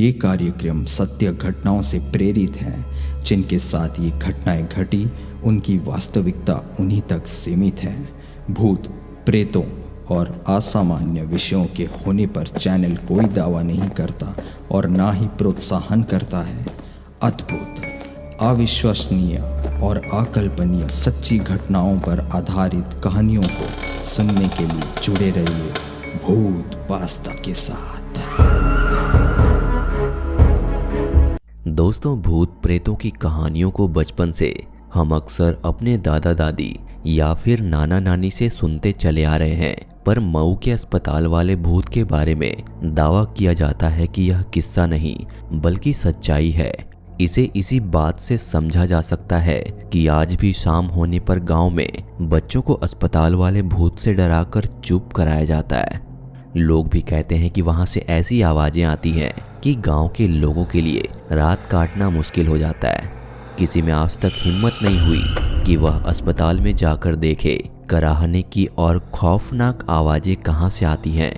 ये कार्यक्रम सत्य घटनाओं से प्रेरित हैं। जिनके साथ ये घटनाएं घटी उनकी वास्तविकता उन्हीं तक सीमित है। भूत, प्रेतों और असामान्य विषयों के होने पर चैनल कोई दावा नहीं करता और ना ही प्रोत्साहन करता है। अद्भुत, अविश्वसनीय और अकल्पनीय सच्ची घटनाओं पर आधारित कहानियों को सुनने के लिए जुड़े रहिए भूत पास्ता के साथ। दोस्तों, भूत प्रेतों की कहानियों को बचपन से हम अक्सर अपने दादा दादी या फिर नाना नानी से सुनते चले आ रहे हैं। पर मऊ के अस्पताल वाले भूत के बारे में दावा किया जाता है कि यह किस्सा नहीं बल्कि सच्चाई है। इसे इसी बात से समझा जा सकता है कि आज भी शाम होने पर गांव में बच्चों को अस्पताल वाले भूत से डराकर चुप कराया जाता है। लोग भी कहते हैं कि वहां से ऐसी आवाजें आती हैं कि गांव के लोगों के लिए रात काटना मुश्किल हो जाता है। किसी में आज तक हिम्मत नहीं हुई कि वह अस्पताल में जाकर देखे कराहने की और खौफनाक आवाजें कहां से आती हैं।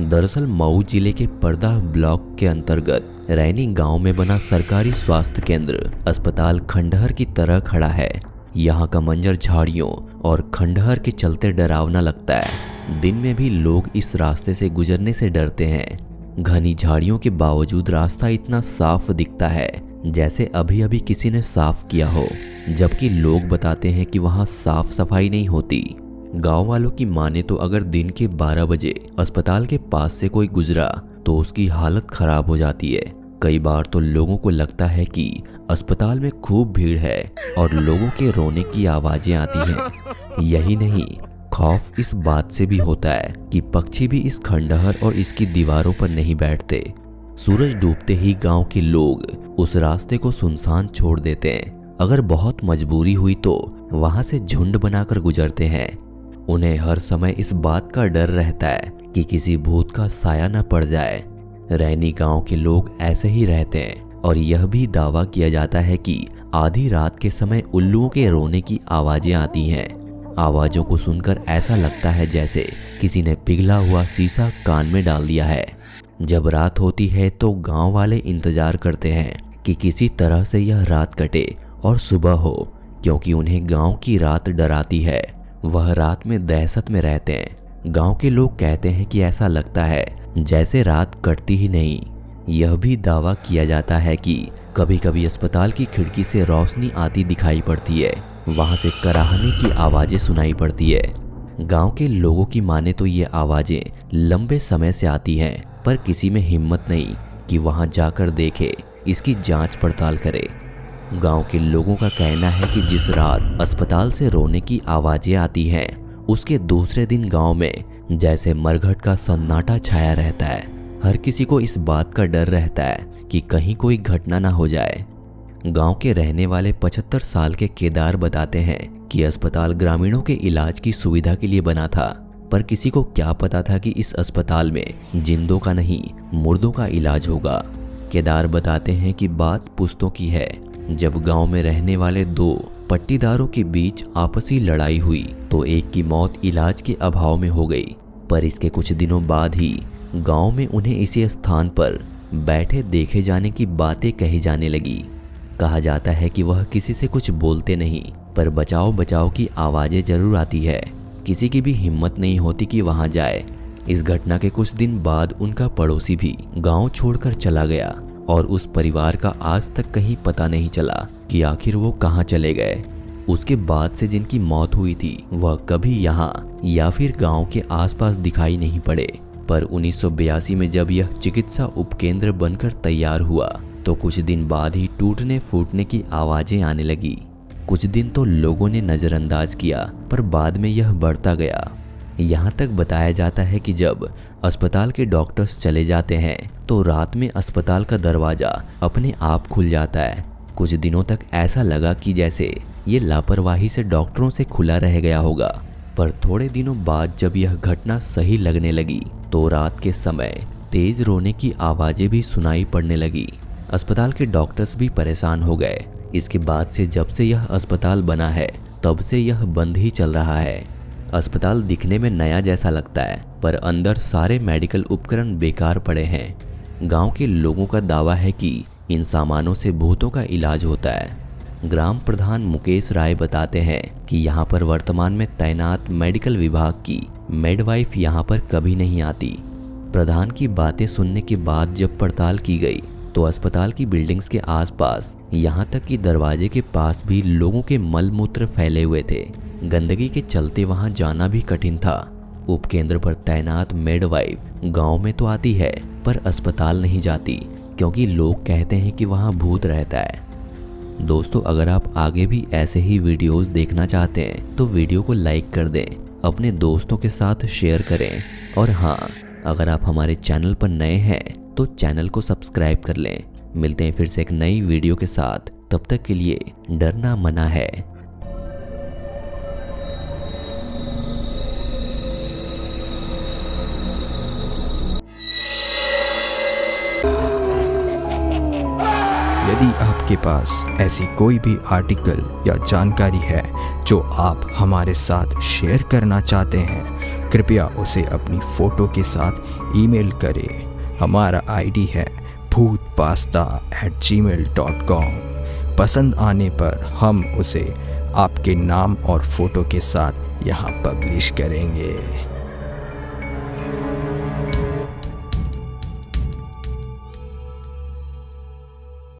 दरअसल मऊ जिले के परदा ब्लॉक के अंतर्गत रैनी गांव में बना सरकारी स्वास्थ्य केंद्र अस्पताल खंडहर की तरह खड़ा है। यहाँ का मंजर झाड़ियों और खंडहर के चलते डरावना लगता है। दिन में भी लोग इस रास्ते से गुजरने से डरते हैं। घनी झाड़ियों के बावजूद रास्ता इतना साफ दिखता है जैसे अभी अभी किसी ने साफ किया हो, जबकि लोग बताते हैं कि वहाँ साफ सफाई नहीं होती। गांव वालों की माने तो अगर दिन के 12 बजे अस्पताल के पास से कोई गुजरा तो उसकी हालत खराब हो जाती है। कई बार तो लोगों को लगता है कि अस्पताल में खूब भीड़ है और लोगों के रोने की आवाजें आती हैं। यही नहीं, खौफ इस बात से भी होता है कि पक्षी भी इस खंडहर और इसकी दीवारों पर नहीं बैठते। सूरज डूबते ही गांव के लोग उस रास्ते को सुनसान छोड़ देते हैं। अगर बहुत मजबूरी हुई तो वहां से झुंड बनाकर गुजरते हैं। उन्हें हर समय इस बात का डर रहता है कि किसी भूत का साया न पड़ जाए। रैनी गांव के लोग ऐसे ही रहते हैं और यह भी दावा किया जाता है कि आधी रात के समय उल्लुओं के रोने की आवाजें आती हैं। आवाजों को सुनकर ऐसा लगता है जैसे किसी ने पिघला हुआ शीशा कान में डाल दिया है। जब रात होती है तो गांव वाले इंतजार करते हैं कि किसी तरह से यह रात कटे और सुबह हो, क्योंकि उन्हें गांव की रात डराती है। वह रात में दहशत में रहते हैं। गांव के लोग कहते हैं कि ऐसा लगता है जैसे रात कटती ही नहीं। यह भी दावा किया जाता है कि कभी कभी अस्पताल की खिड़की से रोशनी आती दिखाई पड़ती है। वहां से कराहने की आवाजें सुनाई पड़ती है। गांव के लोगों की माने तो ये आवाजें लंबे समय से आती हैं, पर किसी में हिम्मत नहीं कि वहां जाकर देखे, इसकी जांच पड़ताल करे। गांव के लोगों का कहना है कि जिस रात अस्पताल से रोने की आवाजें आती हैं, उसके दूसरे दिन गांव में जैसे मरघट का सन्नाटा छाया रहता है। हर किसी को इस बात का डर रहता है कि कहीं कोई घटना ना हो जाए। गांव के रहने वाले 75 साल के केदार बताते हैं कि अस्पताल ग्रामीणों के इलाज की सुविधा के लिए बना था, पर किसी को क्या पता था कि इस अस्पताल में जिंदों का नहीं मुर्दों का इलाज होगा। केदार बताते हैं कि बात पुश्तों की है। जब गांव में रहने वाले 2 पट्टीदारों के बीच आपसी लड़ाई हुई तो एक की मौत इलाज के अभाव में हो गई। पर इसके कुछ दिनों बाद ही गांव में उन्हें इसी स्थान पर बैठे देखे जाने की बातें कही जाने लगी। कहा जाता है कि वह किसी से कुछ बोलते नहीं, पर बचाओ बचाओ की आवाजें जरूर आती है। किसी की भी हिम्मत नहीं होती कि वहां जाए। इस घटना के कुछ दिन बाद उनका पड़ोसी भी गांव छोड़कर चला गया और उस परिवार का आज तक कहीं पता नहीं चला कि आखिर वो कहां चले गए। उसके बाद से जिनकी मौत हुई थी वह कभी यहाँ या फिर गांव के आसपास दिखाई नहीं पड़े। पर 1982 में जब यह चिकित्सा उपकेंद्र बनकर तैयार हुआ तो कुछ दिन बाद ही टूटने फूटने की आवाजें आने लगी। कुछ दिन तो लोगों ने नज़रअंदाज किया, पर बाद में यह बढ़ता गया। यहाँ तक बताया जाता है कि जब अस्पताल के डॉक्टर्स चले जाते हैं तो रात में अस्पताल का दरवाज़ा अपने आप खुल जाता है। कुछ दिनों तक ऐसा लगा कि जैसे ये लापरवाही से डॉक्टरों से खुला रह गया होगा। पर थोड़े दिनों बाद जब यह घटना सही लगने लगी तो रात के समय तेज रोने की आवाज़ें भी सुनाई पड़ने लगी। अस्पताल के डॉक्टर्स भी परेशान हो गए। इसके बाद से जब से यह अस्पताल बना है तब से यह बंद ही चल रहा है। अस्पताल दिखने में नया जैसा लगता है, पर अंदर सारे मेडिकल उपकरण बेकार पड़े हैं। गांव के लोगों का दावा है कि इन सामानों से भूतों का इलाज होता है। ग्राम प्रधान मुकेश राय बताते हैं कि यहाँ पर वर्तमान में तैनात मेडिकल विभाग की मेडवाइफ यहाँ पर कभी नहीं आती। प्रधान की बातें सुनने के बाद जब पड़ताल की गई तो अस्पताल की बिल्डिंग्स के आसपास यहाँ तक कि दरवाजे के पास भी लोगों के मल मूत्र फैले हुए थे। गंदगी के चलते वहाँ जाना भी कठिन था। उपकेंद्र पर तैनात मेडवाइफ गांव में तो आती है पर अस्पताल नहीं जाती, क्योंकि लोग कहते हैं कि वहाँ भूत रहता है। दोस्तों, अगर आप आगे भी ऐसे ही वीडियोस देखना चाहते हैं तो वीडियो को लाइक कर दें, अपने दोस्तों के साथ शेयर करें और हाँ, अगर आप हमारे चैनल पर नए हैं तो चैनल को सब्सक्राइब कर लें। मिलते हैं फिर से एक नई वीडियो के साथ, तब तक के लिए डरना मना है। यदि आपके पास ऐसी कोई भी आर्टिकल या जानकारी है जो आप हमारे साथ शेयर करना चाहते हैं, कृपया उसे अपनी फ़ोटो के साथ ईमेल करें। हमारा आईडी है bhootpasta@gmail.com। पसंद आने पर हम उसे आपके नाम और फ़ोटो के साथ यहाँ पब्लिश करेंगे।